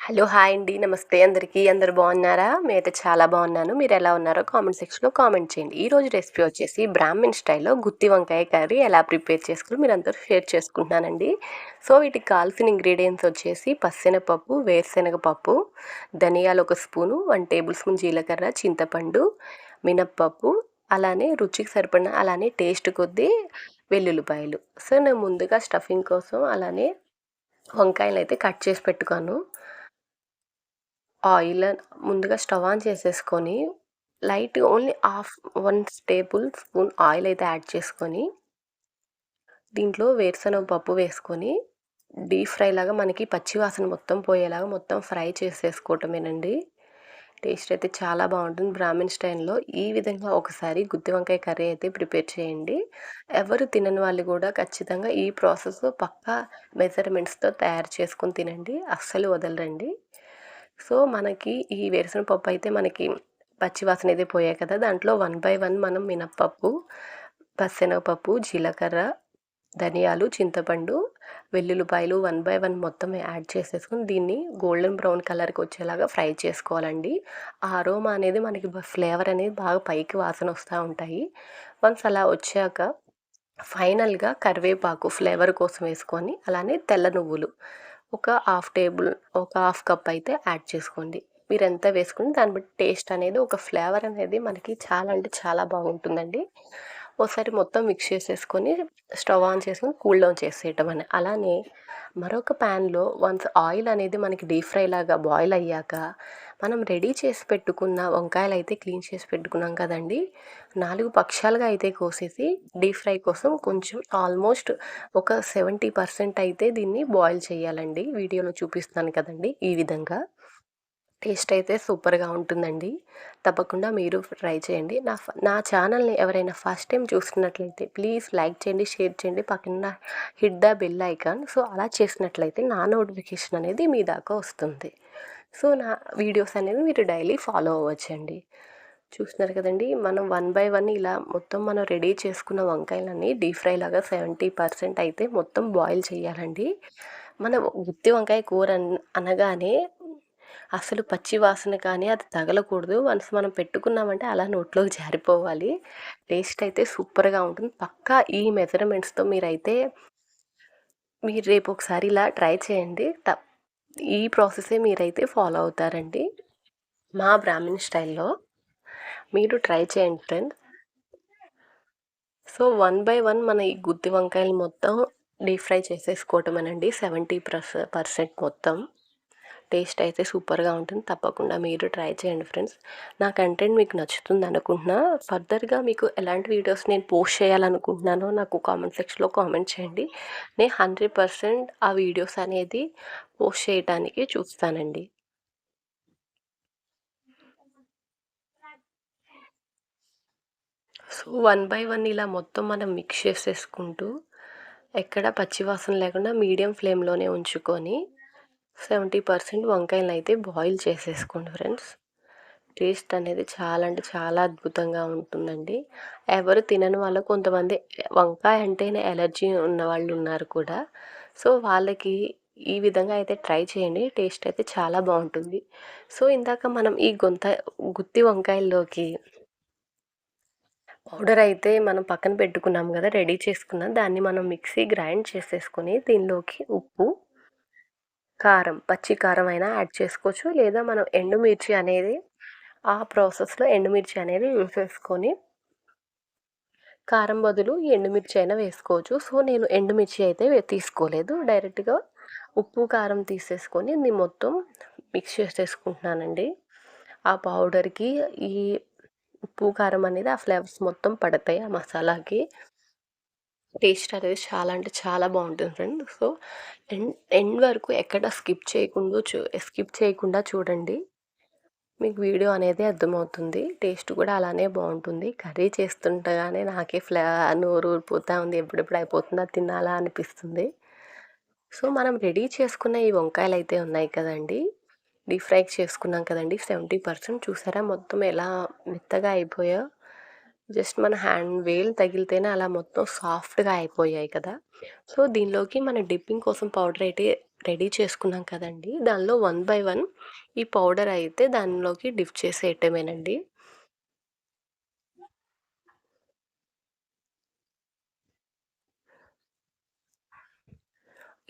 Hello! Hi అండి. నమస్తే అందరికీ. అందరూ బాగున్నారా? నేనైతే చాలా బాగున్నాను. మీరెలా ఉన్నారో కామెంట్ సెక్షన్‌లో కామెంట్ చేయండి. ఈరోజు రెసిపీ వచ్చేసి బ్రాహ్మిన్ స్టైల్‌లో గుత్తి వంకాయ కర్రీ ఎలా ప్రిపేర్ చేసుకోవాలో మీరందరూ షేర్ చేసుకుంటున్నానండి. సో, వీటికి కావాల్సిన ఇంగ్రీడియెంట్స్ వచ్చేసి పచ్చెనగపప్పు, వేరుశనగ పప్పు, ధనియాలు ఒక స్పూను, 1 టేబుల్ స్పూన్ జీలకర్ర, చింతపండు, మినప్పప్పు, అలానే రుచికి సరిపడిన అలానే టేస్ట్ కొద్దీ వెల్లుల్లిపాయలు. సో, నేను ముందుగా స్టఫింగ్ కోసం అలానే వంకాయలైతే కట్ చేసి పెట్టుకున్నాను. ఆయిల్ ముందుగా స్టవ్ ఆన్ చేసేసుకొని లైట్‌గా ఓన్లీ 1 టేబుల్ స్పూన్ ఆయిల్ అయితే యాడ్ చేసుకొని, దీంట్లో వేరుశనగ పప్పు వేసుకొని డీప్ ఫ్రై లాగా మనకి పచ్చి వాసన మొత్తం పోయేలాగా మొత్తం ఫ్రై చేసేసుకోవటమేనండి. టేస్ట్ అయితే చాలా బాగుంటుంది. బ్రాహ్మిన్ స్టైల్‌లో ఈ విధంగా ఒకసారి గుత్తి వంకాయ కర్రీ అయితే ప్రిపేర్ చేయండి. ఎవరు తినని వాళ్ళు కూడా ఖచ్చితంగా ఈ ప్రాసెస్ పక్కా మెజర్‌మెంట్స్‌తో తయారు చేసుకొని తినండి. అస్సలు వదలరండి. సో, మనకి ఈ వేరుశనగ పప్పు అయితే మనకి పచ్చి వాసన అయితే పోయాయి కదా! దాంట్లో 1 బై 1 మనం మినప్పప్పు, పచ్చెనగపప్పు, జీలకర్ర, ధనియాలు, చింతపండు, వెల్లుల్లిపాయలు 1 బై 1 మొత్తం యాడ్ చేసేసుకొని దీన్ని గోల్డెన్ బ్రౌన్ కలర్‌కి వచ్చేలాగా ఫ్రై చేసుకోవాలండి. ఆ అరోమా అనేది మనకి ఫ్లేవర్ అనేది బాగా పైకి వాసన వస్తా ఉంటాయి. వన్స్ అలా వచ్చాక ఫైనల్‌గా కరివేపాకు ఫ్లేవర్ కోసం వేసుకొని, అలానే తెల్ల నువ్వులు ఒక హాఫ్ కప్ అయితే యాడ్ చేసుకోండి. మీరెంత వేసుకుని దాన్ని బట్టి టేస్ట్ అనేది ఒక ఫ్లేవర్ అనేది మనకి చాలా అంటే చాలా బాగుంటుందండి. ఓసారి మొత్తం మిక్స్ చేసేసుకొని స్టవ్ ఆన్ చేసుకొని కూల్ డౌన్ చేసేయటమని. అలానే మరొక ప్యాన్‌లో వన్స్ ఆయిల్ అనేది మనకి డీప్ ఫ్రై లాగా బాయిల్ అయ్యాక, మనం రెడీ చేసి పెట్టుకున్న వంకాయలైతే క్లీన్ చేసి పెట్టుకున్నాం కదండీ! 4 పక్షాలుగా అయితే కోసేసి డీప్ ఫ్రై కోసం కొంచెం ఆల్మోస్ట్ ఒక 70% అయితే దీన్ని బాయిల్ చేయాలండి. వీడియోలో చూపిస్తున్నాను కదండీ! ఈ విధంగా. టేస్ట్ అయితే సూపర్‌గా ఉంటుందండి. తప్పకుండా మీరు ట్రై చేయండి. నా ఛానల్‌ని ఎవరైనా ఫస్ట్ టైమ్ చూస్తున్నట్లయితే ప్లీజ్ లైక్ చేయండి, షేర్ చేయండి. పక్కన hit the bell icon. So, అలా చేసినట్లయితే నా నోటిఫికేషన్ అనేది మీ దాకా వస్తుంది. సో, నా వీడియోస్ అనేవి మీరు డైలీ ఫాలో అవ్వచ్చండి. చూస్తున్నారు కదండీ! మనం 1 బై 1 ఇలా మొత్తం మనం రెడీ చేసుకున్న వంకాయలన్నీ డీప్ ఫ్రై లాగా 70% అయితే మొత్తం బాయిల్ చేయాలండి. మన గుత్తి వంకాయ కూర అనగానే అసలు పచ్చి వాసన కానీ అది తగలకూడదు. వన్స్ మనం పెట్టుకున్నామంటే అలా నోట్లోకి జారిపోవాలి. టేస్ట్ అయితే సూపర్‌గా ఉంటుంది. పక్కా ఈ మెజర్‌మెంట్స్‌తో మీరు రేపు ఒకసారి ఇలా ట్రై చేయండి. ఈ ప్రాసెసే మీరైతే ఫాలో అవుతారండి. మా బ్రాహ్మిన్ స్టైల్‌లో మీరు ట్రై చేయండి ఫ్రెండ్స్. సో, 1 బై 1 మన ఈ గుత్తి వంకాయలు మొత్తం డీప్ ఫ్రై చేసేసుకోవటమేనండి. 70% మొత్తం. టేస్ట్ అయితే సూపర్‌గా ఉంటుంది. తప్పకుండా మీరు ట్రై చేయండి ఫ్రెండ్స్. నా కంటెంట్ మీకు నచ్చుతుంది అనుకుంటున్నా. ఫర్దర్‌గా మీకు ఎలాంటి వీడియోస్ నేను పోస్ట్ చేయాలనుకుంటున్నానో నాకు కామెంట్ సెక్షన్‌లో కామెంట్ చేయండి. నేను 100% ఆ వీడియోస్ అనేది పోస్ట్ చేయటానికి చూస్తానండి. సో, 1 బై 1 ఇలా మొత్తం మనం మిక్స్ చేసేసుకుంటూ ఎక్కడ పచ్చి వాసన లేకుండా మీడియం ఫ్లేమ్‌లోనే ఉంచుకొని 70% వంకాయలనైతే బాయిల్ చేసేసుకోండి ఫ్రెండ్స్. టేస్ట్ అనేది చాలా అంటే చాలా అద్భుతంగా ఉంటుందండి. ఎవరు తినని వాళ్ళు కొంతమంది వంకాయ అంటేనే ఎలర్జీ ఉన్నవాళ్ళు ఉన్నారు కూడా. సో, వాళ్ళకి ఈ విధంగా అయితే ట్రై చేయండి. టేస్ట్ అయితే చాలా బావుంటుంది. సో, ఇందాక మనం ఈ గుత్తి వంకాయల్లోకి పౌడర్ అయితే మనం పక్కన పెట్టుకున్నాం గదా! రెడీ చేసుకున్నాం. దాన్ని మనం మిక్సీ గ్రైండ్ చేసేసుకొని దీనిలోకి ఉప్పు, కారం, పచ్చి కారం అయినా యాడ్ చేసుకోవచ్చు. లేదా మనం ఎండుమిర్చి అనేది ఆ ప్రాసెస్‌లో ఎండుమిర్చి అనేది వేసేసుకొని కారం బదులు ఎండుమిర్చి అయినా వేసుకోవచ్చు. సో, నేను ఎండుమిర్చి అయితే తీసుకోలేదు. డైరెక్ట్‌గా ఉప్పు, కారం తీసేసుకొని దీన్ని మొత్తం మిక్స్ చేసేసుకుంటున్నానండి. ఆ పౌడర్‌కి ఈ ఉప్పు, కారం అనేది ఆ ఫ్లేవర్స్ మొత్తం పడతాయి ఆ మసాలాకి. టేస్ట్ అనేది చాలా అంటే చాలా బావుంటుంది ఫ్రెండ్. సో, ఎండ్ ఎండ్ వరకు ఎక్కడ స్కిప్ చేయకుండా చూడండి. మీకు వీడియో అనేది అర్థమవుతుంది. టేస్ట్ కూడా అలానే బావుంటుంది. కర్రీ చేస్తుండగానే నాకే నోరు ఊరిపోతా ఉంది. ఎప్పుడెప్పుడు అయిపోతుందా తినాలా అనిపిస్తుంది. సో, మనం రెడీ చేసుకున్న ఈ వంకాయలైతే ఉన్నాయి కదండీ! డీప్ ఫ్రై చేసుకున్నాం కదండీ! 70% చూసారా మొత్తం ఎలా మెత్తగా అయిపోయాయో. జస్ట్ మన వేలు తగిలితేనే అలా మొత్తం సాఫ్ట్‌గా అయిపోయాయి కదా! సో, దీనిలోకి మన డిప్పింగ్ కోసం పౌడర్ అయితే రెడీ చేసుకున్నాం కదండీ! దానిలో వన్ బై వన్ ఈ పౌడర్ అయితే దానిలోకి డిప్ చేసేయటమేనండి.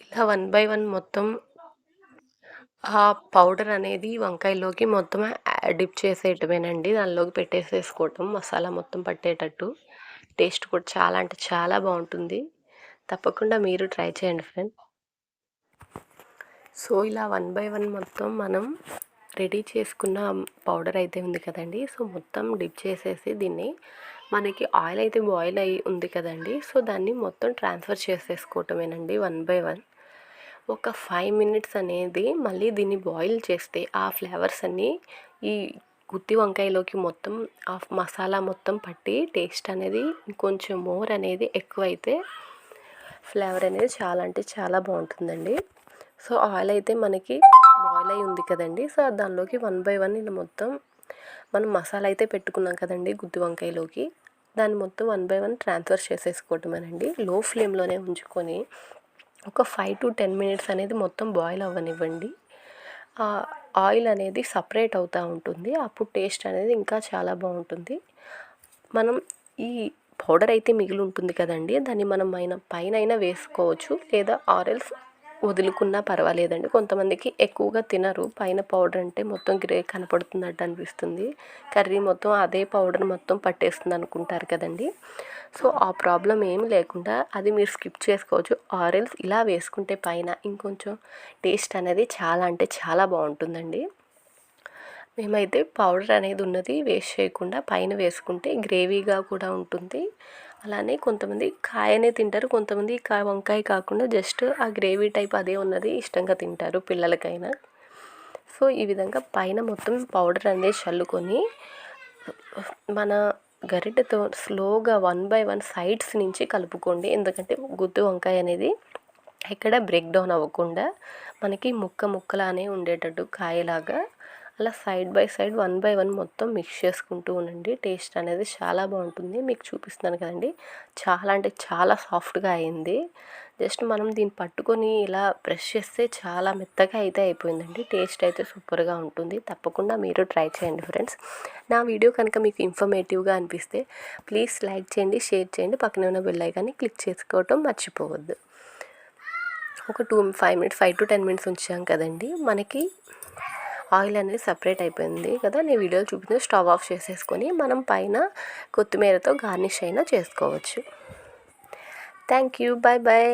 ఇలా వన్ బై వన్ మొత్తం ఆ పౌడర్ అనేది వంకాయలోకి మొత్తం డిప్ చేసేయటమేనండి. దానిలోకి పెట్టేసేసుకోవటం మసాలా మొత్తం పట్టేటట్టు. టేస్ట్ కూడా చాలా అంటే చాలా బావుంటుంది. తప్పకుండా మీరు ట్రై చేయండి ఫ్రెండ్. సో, ఇలా వన్ బై వన్ మొత్తం మనం రెడీ చేసుకున్న పౌడర్ అయితే ఉంది కదండీ! సో, మొత్తం డిప్ చేసేసి దీన్ని మనకి ఆయిల్ అయితే బాయిల్ అయ్యి ఉంది కదండీ! సో, దాన్ని మొత్తం ట్రాన్స్‌ఫర్ చేసేసుకోవటమేనండి వన్ బై వన్. ఒక 5 మినిట్స్ అనేది మళ్ళీ దీన్ని బాయిల్ చేస్తే ఆ ఫ్లేవర్స్ అన్నీ ఈ గుత్తి వంకాయలోకి మొత్తం ఆ మసాలా మొత్తం పట్టి టేస్ట్ అనేది ఇంకొంచెం మోర్ అనేది ఎక్కువైతే ఫ్లేవర్ అనేది చాలా అంటే చాలా బాగుంటుందండి. సో, ఆయిల్ అయితే మనకి బాయిల్ అయి ఉంది కదండీ! సో, దానిలోకి వన్ బై వన్ ఇలా మొత్తం మనం మసాలా అయితే పెట్టుకున్నాం కదండీ గుత్తి వంకాయలోకి. దాన్ని మొత్తం వన్ బై వన్ ట్రాన్స్ఫర్ చేసేసుకోవటమేనండి. లో ఫ్లేమ్‌లోనే ఉంచుకొని ఒక 5-10 మినిట్స్ అనేది మొత్తం బాయిల్ అవ్వనివ్వండి. ఆయిల్ అనేది సపరేట్ అవుతూ ఉంటుంది. అప్పుడు టేస్ట్ అనేది ఇంకా చాలా బాగుంటుంది. మనం ఈ పౌడర్ అయితే మిగిలి ఉంటుంది కదండీ! దాన్ని మనం పైనైనా వేసుకోవచ్చు. లేదా ఆరెల్స్ వదులుకున్నా పర్వాలేదండి. కొంతమందికి ఎక్కువగా తినరు. పైన పౌడర్ అంటే మొత్తం గ్రే కనపడుతున్నట్టు అనిపిస్తుంది. కర్రీ మొత్తం అదే పౌడర్ మొత్తం పట్టేస్తుంది అనుకుంటారు కదండీ! సో, ఆ ప్రాబ్లమ్ ఏమి లేకుండా అది మీరు స్కిప్ చేసుకోవచ్చు. ఆరెల్స్ ఇలా వేసుకుంటే పైన ఇంకొంచెం టేస్ట్ అనేది చాలా అంటే చాలా బాగుంటుందండి. మేమైతే పౌడర్ అనేది ఉన్నది వేస్ట్ చేయకుండా పైన వేసుకుంటే గ్రేవీగా కూడా ఉంటుంది. అలానే కొంతమంది కాయనే తింటారు. కొంతమంది వంకాయ కాకుండా జస్ట్ ఆ గ్రేవీ టైప్ అదే ఉన్నది ఇష్టంగా తింటారు పిల్లలకైనా. సో, ఈ విధంగా పైన మొత్తం పౌడర్ అనేది చల్లుకొని మన గరిటెతో స్లోగా వన్ బై వన్ సైడ్స్ నుంచి కలుపుకోండి. ఎందుకంటే గుత్తి వంకాయ అనేది ఎక్కడ బ్రేక్ డౌన్ అవ్వకుండా మనకి ముక్కలానే ఉండేటట్టు కాయలాగా అలా side by side one by one మొత్తం మిక్స్ చేసుకుంటూ ఉండండి. టేస్ట్ అనేది చాలా బాగుంటుంది. మీకు చూపిస్తున్నాను కదండీ! చాలా అంటే చాలా సాఫ్ట్‌గా అయింది. జస్ట్ మనం దీన్ని పట్టుకొని ఇలా ప్రెస్ చేస్తే చాలా మెత్తగా అయితే అయిపోయిందండి. టేస్ట్ అయితే సూపర్‌గా ఉంటుంది. తప్పకుండా మీరు ట్రై చేయండి ఫ్రెండ్స్. నా వీడియో కనుక మీకు ఇన్ఫర్మేటివ్‌గా అనిపిస్తే ప్లీజ్ లైక్ చేయండి, షేర్ చేయండి. పక్కనే ఉన్న బెల్ ఐకాన్ని క్లిక్ చేసుకోవటం మర్చిపోవద్దు. ఒక 5-10 మినిట్స్ ఉంచాం కదండీ! మనకి ఆయిల్ అనేది సపరేట్ అయిపోయింది కదా! నేను వీడియోలో చూపించిన స్టవ్ ఆఫ్ చేసేసుకొని మనం పైన కొత్తిమీరతో గార్నిష్ అయినా చేసుకోవచ్చు. Thank you. Bye bye.